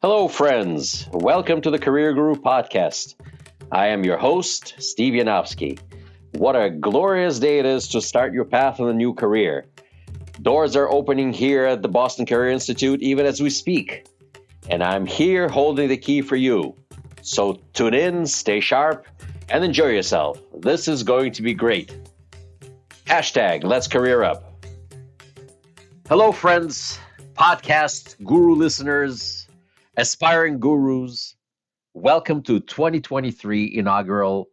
Hello, friends. Welcome to the Career Guru podcast. I am your host, Steve Yanovsky. What a glorious day it is to start your path in a new career. Doors are opening here at the Boston Career Institute even as we speak. And I'm here holding the key for you. So tune in, stay sharp, and enjoy yourself. This is going to be great. Hashtag Let's Career Up. Hello, friends, podcast guru listeners, aspiring gurus. Welcome to 2023 inaugural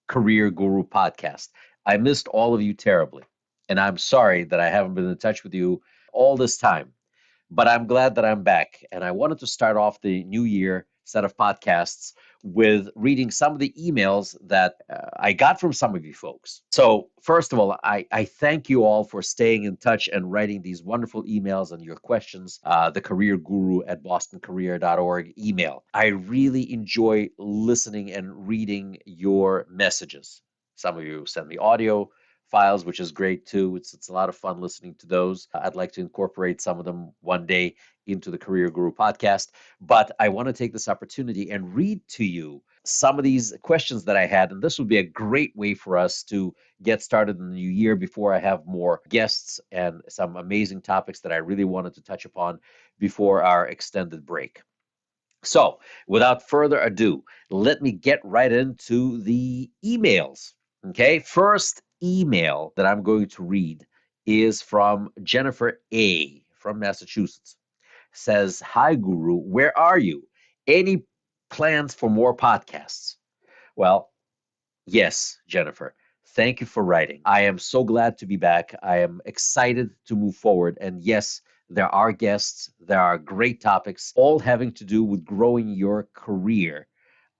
Career Guru podcast. I missed all of you terribly, and I'm sorry that I haven't been in touch with you all this time, but I'm glad that I'm back. And I wanted to start off the new year set of podcasts with reading some of the emails that I got from some of you folks. So first of all, I thank you all for staying in touch and writing these wonderful emails and your questions, the career guru at bostoncareer.org email. I really enjoy listening and reading your messages. Some of you send me audio files, which is great too. It's a lot of fun listening to those. I'd like to incorporate some of them one day into the Career Guru podcast, but I want to take this opportunity and read to you some of these questions that I had, and this would be a great way for us to get started in the new year before I have more guests and some amazing topics that I really wanted to touch upon before our extended break. So, without further ado, let me get right into the emails. Okay, first email that I'm going to read is from Jennifer A. from Massachusetts. Says, "Hi, Guru, where are you? Any plans for more podcasts?" Well, yes, Jennifer. Thank you for writing. I am so glad to be back. I am excited to move forward. And yes, there are guests, there are great topics, all having to do with growing your career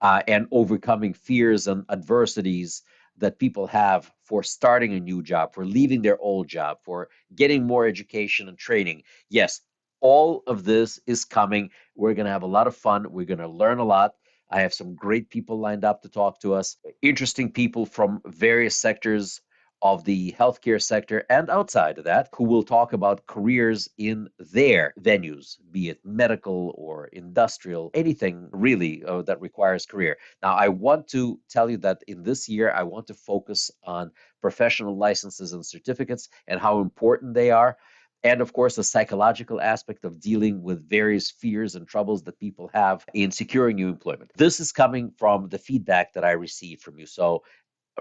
and overcoming fears and adversities that people have for starting a new job, for leaving their old job, for getting more education and training. Yes, all of this is coming. We're going to have a lot of fun. We're going to learn a lot. I have some great people lined up to talk to us, interesting people from various sectors of the healthcare sector and outside of that who will talk about careers in their venues, be it medical or industrial, anything really that requires career. Now, I want to tell you that in this year, I want to focus on professional licenses and certificates and how important they are. And of course, the psychological aspect of dealing with various fears and troubles that people have in securing new employment. This is coming from the feedback that I received from you. So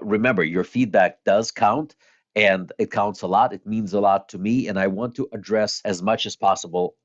remember, your feedback does count, and it counts a lot. It means a lot to me, and I want to address as much as possible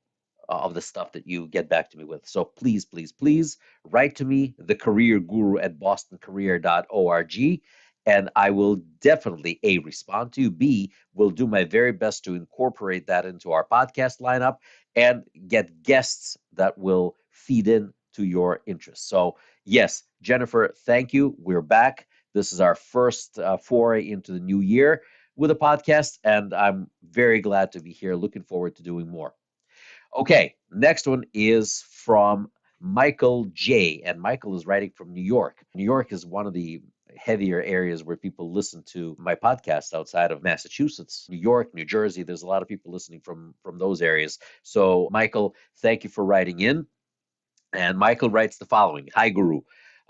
of the stuff that you get back to me with. So please, please, please write to me, the career guru at bostoncareer.org. And I will definitely, A, respond to you, B, will do my very best to incorporate that into our podcast lineup and get guests that will feed in to your interests. So, yes, Jennifer, thank you. We're back. This is our first foray into the new year with a podcast, and I'm very glad to be here. Looking forward to doing more. Okay, next one is from Michael J. And Michael is writing from New York. New York is one of the heavier areas where people listen to my podcast outside of Massachusetts, New York, New Jersey. There's a lot of people listening from those areas. So, Michael, thank you for writing in. And Michael writes the following. Hi, Guru.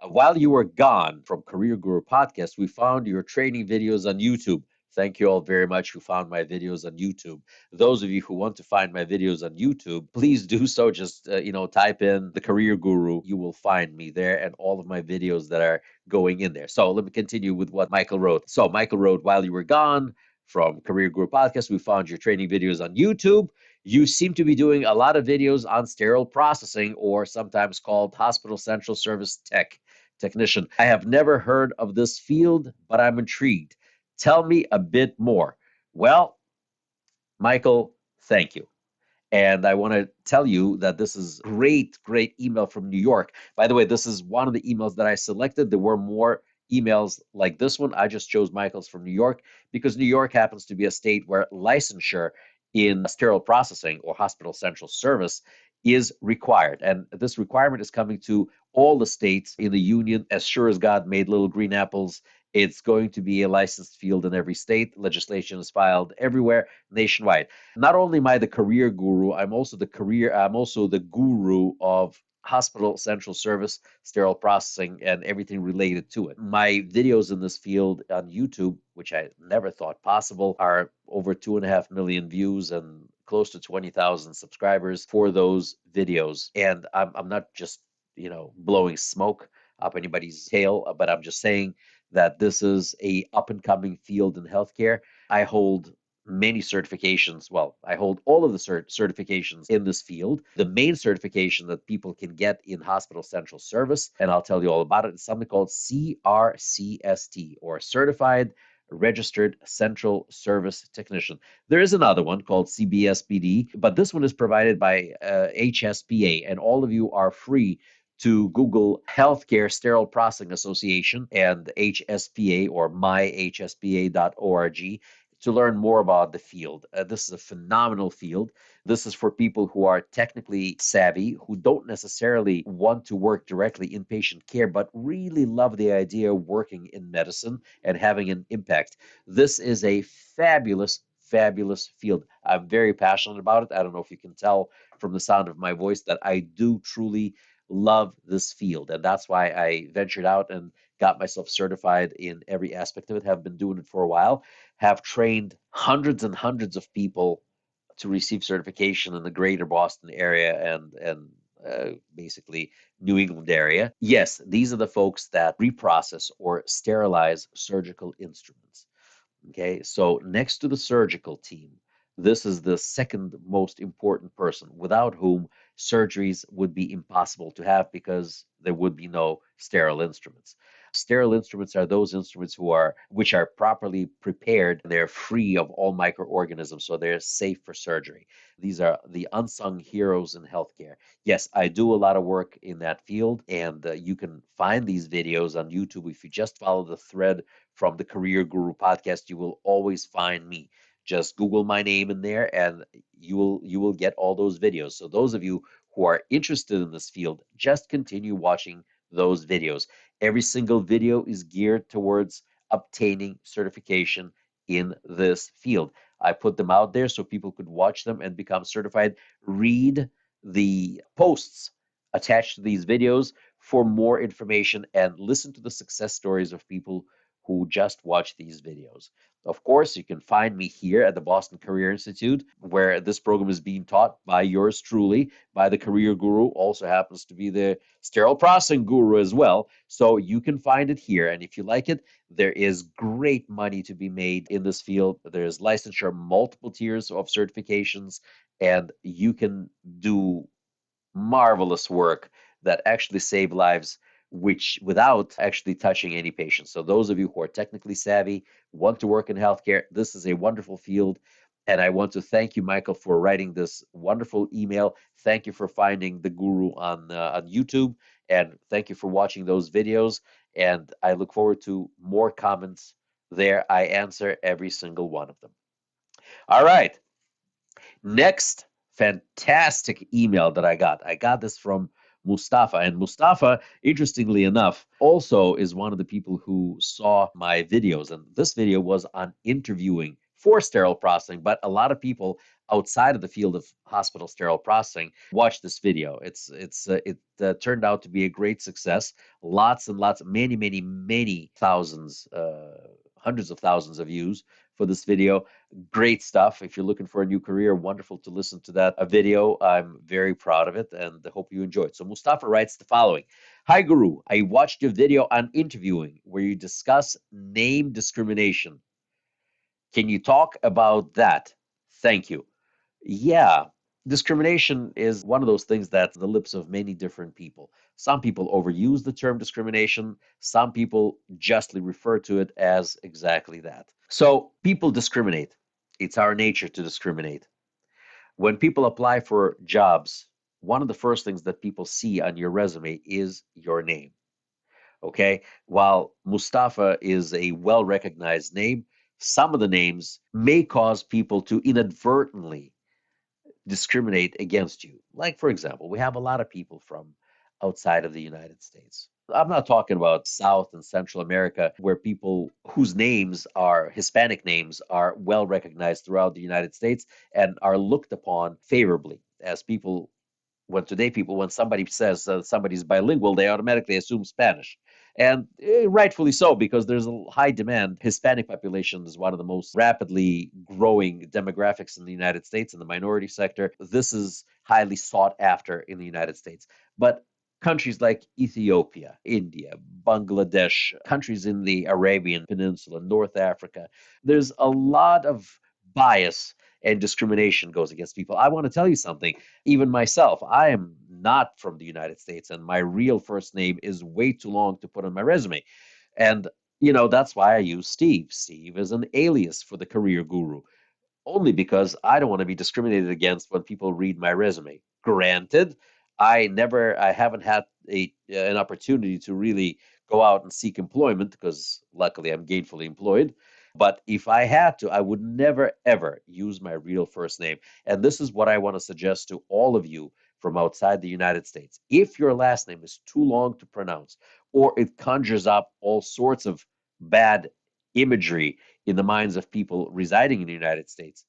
While you were gone from Career Guru Podcast, we found your training videos on YouTube. Thank you all very much who found my videos on YouTube. Those of you who want to find my videos on YouTube, please do so. Just, type in the Career Guru. You will find me there and all of my videos that are going in there. So let me continue with what Michael wrote. So Michael wrote, while you were gone from Career Guru Podcast, we found your training videos on YouTube. You seem to be doing a lot of videos on sterile processing, or sometimes called hospital central service technician. I have never heard of this field, but I'm intrigued. Tell me a bit more. Well, Michael, thank you. And I want to tell you that this is great email from New York. By the way, this is one of the emails that I selected. There were more emails like this one. I just chose Michael's from New York because New York happens to be a state where licensure in sterile processing or hospital central service is required. And this requirement is coming to all the states in the union. As sure as God made little green apples, it's going to be a licensed field in every state. Legislation is filed everywhere nationwide. Not only am I the career guru, I'm also the guru of hospital central service, sterile processing, and everything related to it. My videos in this field on YouTube, which I never thought possible, are over 2.5 million views and close to 20,000 subscribers for those videos. And I'm not just, blowing smoke up anybody's tail, but I'm just saying that this is a up and coming field in healthcare. I hold many certifications. Well, I hold all of the certifications in this field. The main certification that people can get in hospital central service, and I'll tell you all about it, is something called CRCST, or Certified Registered Central Service Technician. There is another one called CBSBD, but this one is provided by HSPA, and all of you are free to Google Healthcare Sterile Processing Association and HSPA or myhspa.org to learn more about the field. This is a phenomenal field. This is for people who are technically savvy, who don't necessarily want to work directly in patient care, but really love the idea of working in medicine and having an impact. This is a fabulous, fabulous field. I'm very passionate about it. I don't know if you can tell from the sound of my voice that I do truly love this field. And that's why I ventured out and got myself certified in every aspect of it, have been doing it for a while, have trained hundreds and hundreds of people to receive certification in the greater Boston area and basically New England area. Yes, these are the folks that reprocess or sterilize surgical instruments. Okay, so next to the surgical team, this is the second most important person, without whom surgeries would be impossible to have because there would be no sterile instruments. Sterile instruments are those instruments which are properly prepared. They're free of all microorganisms, so they're safe for surgery. These are the unsung heroes in healthcare. Yes, I do a lot of work in that field, and you can find these videos on YouTube. If you just follow the thread from the Career Guru podcast, you will always find me. Just Google my name in there and you will get all those videos. So those of you who are interested in this field, just continue watching those videos. Every single video is geared towards obtaining certification in this field. I put them out there so people could watch them and become certified. Read the posts attached to these videos for more information and listen to the success stories of people who just watch these videos. Of course, you can find me here at the Boston Career Institute, where this program is being taught by yours truly, by the Career Guru, also happens to be the sterile processing guru as well. So you can find it here. And if you like it, there is great money to be made in this field. There's licensure, multiple tiers of certifications, and you can do marvelous work that actually save lives, which without actually touching any patients. So those of you who are technically savvy, want to work in healthcare, this is a wonderful field. And I want to thank you, Michael, for writing this wonderful email. Thank you for finding the guru on YouTube, and thank you for watching those videos. And I look forward to more comments there. I answer every single one of them. All right. Next fantastic email that I got. I got this from Mustafa. And Mustafa, interestingly enough, also is one of the people who saw my videos. And this video was on interviewing for sterile processing, but a lot of people outside of the field of hospital sterile processing watched this video. It turned out to be a great success. Lots and lots, many, many, many thousands, hundreds of thousands of views for this video. Great stuff. If you're looking for a new career, wonderful to listen to that video. I'm very proud of it and I hope you enjoy it. So Mustafa writes the following. Hi, Guru. I watched your video on interviewing where you discuss name discrimination. Can you talk about that? Thank you. Yeah, discrimination is one of those things that's the lips of many different people. Some people overuse the term discrimination. Some people justly refer to it as exactly that. So people discriminate. It's our nature to discriminate. When people apply for jobs, one of the first things that people see on your resume is your name. Okay. While Mustafa is a well recognized name, some of the names may cause people to inadvertently discriminate against you. Like, for example, we have a lot of people from outside of the United States. I'm not talking about South and Central America, where people whose names are Hispanic names are well recognized throughout the United States and are looked upon favorably as people when today people, when somebody says somebody's bilingual, they automatically assume Spanish. And rightfully so, because there's a high demand. Hispanic population is one of the most rapidly growing demographics in the United States in the minority sector. This is highly sought after in the United States. But countries like Ethiopia, India, Bangladesh, countries in the Arabian Peninsula, North Africa, there's a lot of bias and discrimination goes against people. I want to tell you something. Even myself, I am not from the United States, and my real first name is way too long to put on my resume. And, that's why I use Steve. Steve is an alias for the career guru, only because I don't want to be discriminated against when people read my resume. Granted, I haven't had an opportunity to really go out and seek employment because luckily I'm gainfully employed. But if I had to, I would never ever use my real first name. And this is what I want to suggest to all of you from outside the United States. If your last name is too long to pronounce, or it conjures up all sorts of bad imagery in the minds of people residing in the United States,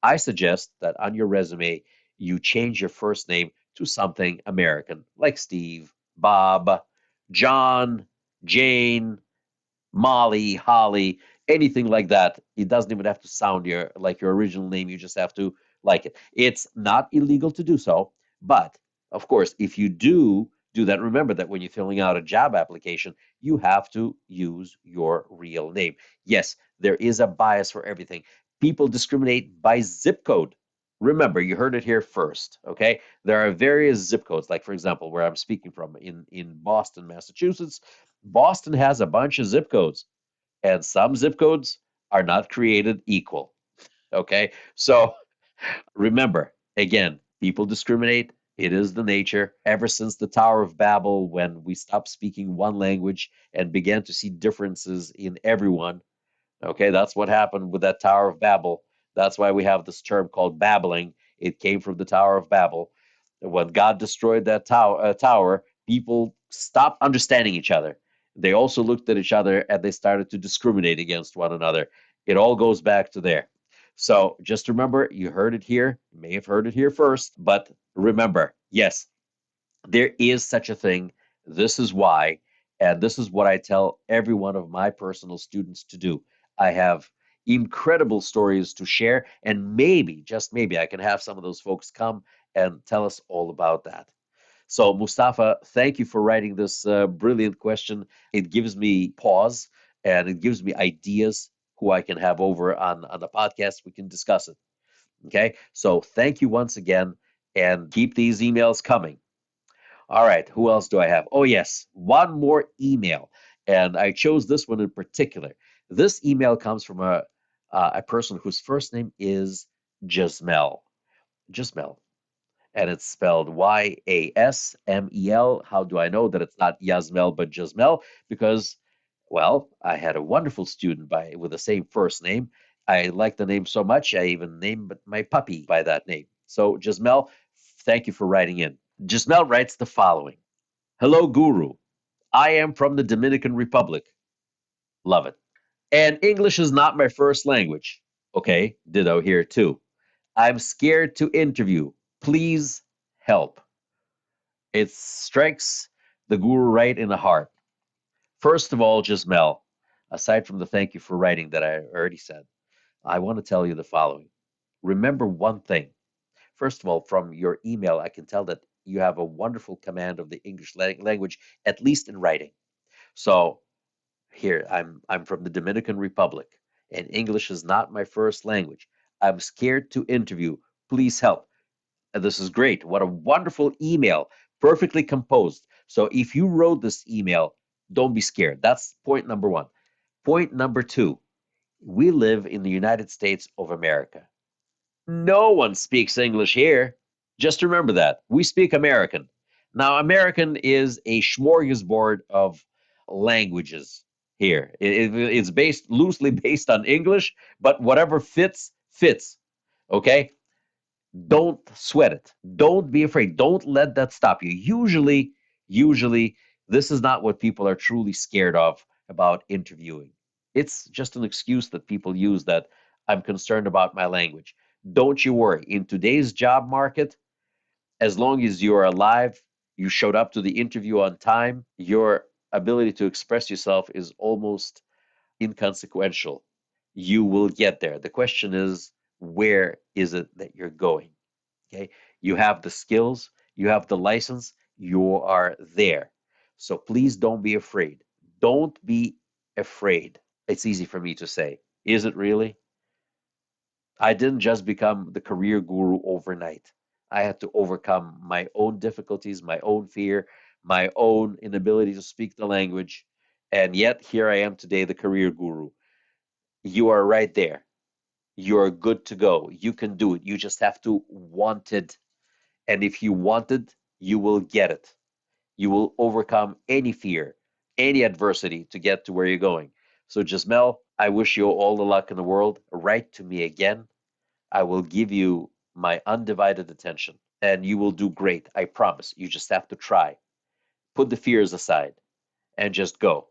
I suggest that on your resume, you change your first name to something American, like Steve, Bob, John, Jane, Molly, Holly, anything like that. It doesn't even have to sound like your original name. You just have to like it. It's not illegal to do so, but of course, if you do that, remember that when you're filling out a job application, you have to use your real name. Yes, there is a bias for everything. People discriminate by zip code. Remember, you heard it here first, okay? There are various zip codes, like for example, where I'm speaking from in Boston, Massachusetts. Boston has a bunch of zip codes, and some zip codes are not created equal. Okay. So remember, again, people discriminate. It is the nature. Ever since the Tower of Babel, when we stopped speaking one language and began to see differences in everyone, okay, that's what happened with that Tower of Babel. That's why we have this term called babbling. It came from the Tower of Babel. When God destroyed that tower, people stopped understanding each other. They also looked at each other and they started to discriminate against one another. It all goes back to there. So just remember, you heard it here. You may have heard it here first, but remember, yes, there is such a thing. This is why, and this is what I tell every one of my personal students to do. I have incredible stories to share, and maybe, just maybe, I can have some of those folks come and tell us all about that. So, Mustafa, thank you for writing this brilliant question. It gives me pause and it gives me ideas who I can have over on the podcast. We can discuss it. Okay. So, thank you once again and keep these emails coming. All right, who else do I have? Oh, yes, one more email. And I chose this one in particular. This email comes from a person whose first name is Jasmel. Jasmel. And it's spelled Yasmel. How do I know that it's not Yasmel but Jasmel? Because, well, I had a wonderful student with the same first name. I like the name so much, I even named my puppy by that name. So, Jasmel, thank you for writing in. Jasmel writes the following. Hello, Guru. I am from the Dominican Republic. Love it. And English is not my first language. Okay, ditto here too. I'm scared to interview. Please help. It strikes the Guru right in the heart. First of all, Jasmel, aside from the thank you for writing that I already said, I want to tell you the following. Remember one thing. First of all, from your email, I can tell that you have a wonderful command of the English language, at least in writing. So here, I'm from the Dominican Republic, and English is not my first language. I'm scared to interview. Please help. And this is great. What a wonderful email, perfectly composed. So if you wrote this email, don't be scared. That's point number one. Point number two, we live in the United States of America. No one speaks English here. Just remember that. We speak American. Now, American is a smorgasbord of languages here. It's based loosely based on English, but whatever fits, fits. Okay? Don't sweat it. Don't be afraid. Don't let that stop you. Usually, this is not what people are truly scared of about interviewing. It's just an excuse that people use that I'm concerned about my language. Don't you worry. In today's job market, As long as you are alive, you showed up to the interview on time, your ability to express yourself is almost inconsequential. You will get there. The question is, where is it that you're going? Okay. You have the skills, you have the license, you are there. So please don't be afraid. Don't be afraid. It's easy for me to say. Is it really? I didn't just become the career guru overnight. I had to overcome my own difficulties, my own fear, my own inability to speak the language. And yet, here I am today, the career guru. You are right there. You're good to go. You can do it. You just have to want it. And if you want it, you will get it. You will overcome any fear, any adversity to get to where you're going. So, Jasmel, I wish you all the luck in the world. Write to me again. I will give you my undivided attention and you will do great. I promise. You just have to try. Put the fears aside and just go.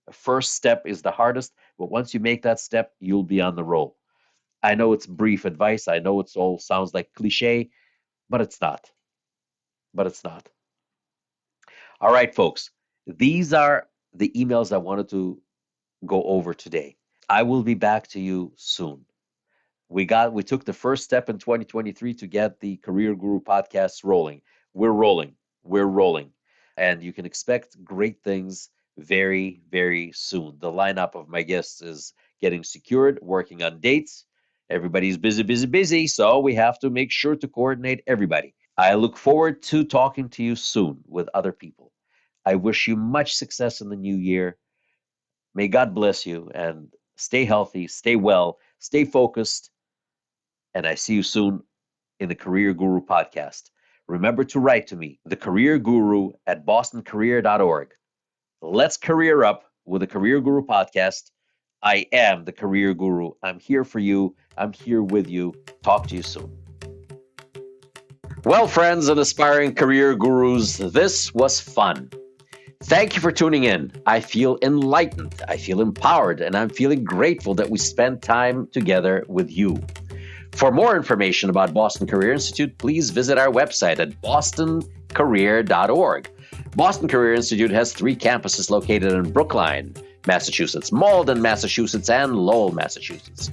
The first step is the hardest, but once you make that step, you'll be on the roll. I know it's brief advice. I know it's all sounds like cliche, but it's not. But it's not. All right, folks. These are the emails I wanted to go over today. I will be back to you soon. We took the first step in 2023 to get the Career Guru podcasts rolling. We're rolling. We're rolling. And you can expect great things very, very soon. The lineup of my guests is getting secured, working on dates. Everybody's busy, busy, busy. So we have to make sure to coordinate everybody. I look forward to talking to you soon with other people. I wish you much success in the new year. May God bless you and stay healthy, stay well, stay focused. And I see you soon in the Career Guru podcast. Remember to write to me, thecareerguru@bostoncareer.org. Let's career up with the Career Guru podcast. I am the Career Guru. I'm here for you. I'm here with you. Talk to you soon. Well, friends and aspiring career gurus, this was fun. Thank you for tuning in. I feel enlightened, I feel empowered, and I'm feeling grateful that we spent time together with you. For more information about Boston Career Institute, please visit our website at bostoncareer.org. Boston Career Institute has 3 campuses located in Brookline, Massachusetts, Malden, Massachusetts, and Lowell, Massachusetts.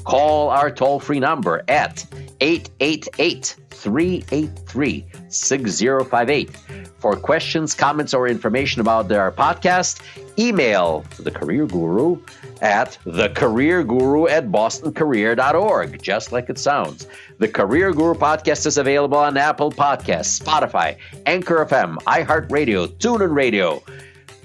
Call our toll-free number at 888-383-6058. For questions, comments, or information about our podcast, email the Career Guru at thecareerguru@bostoncareer.org, just like it sounds. The Career Guru podcast is available on Apple Podcasts, Spotify, Anchor FM, iHeartRadio, TuneIn Radio,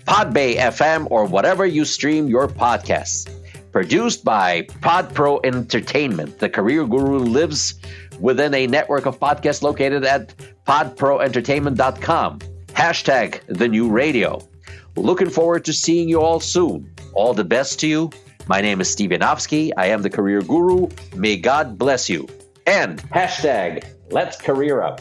Podbay FM, or whatever you stream your podcasts. Produced by PodPro Entertainment. The Career Guru lives within a network of podcasts located at podproentertainment.com. Hashtag the new radio. Looking forward to seeing you all soon. All the best to you. My name is Steve Yanovsky. I am the Career Guru. May God bless you. And hashtag let's career up.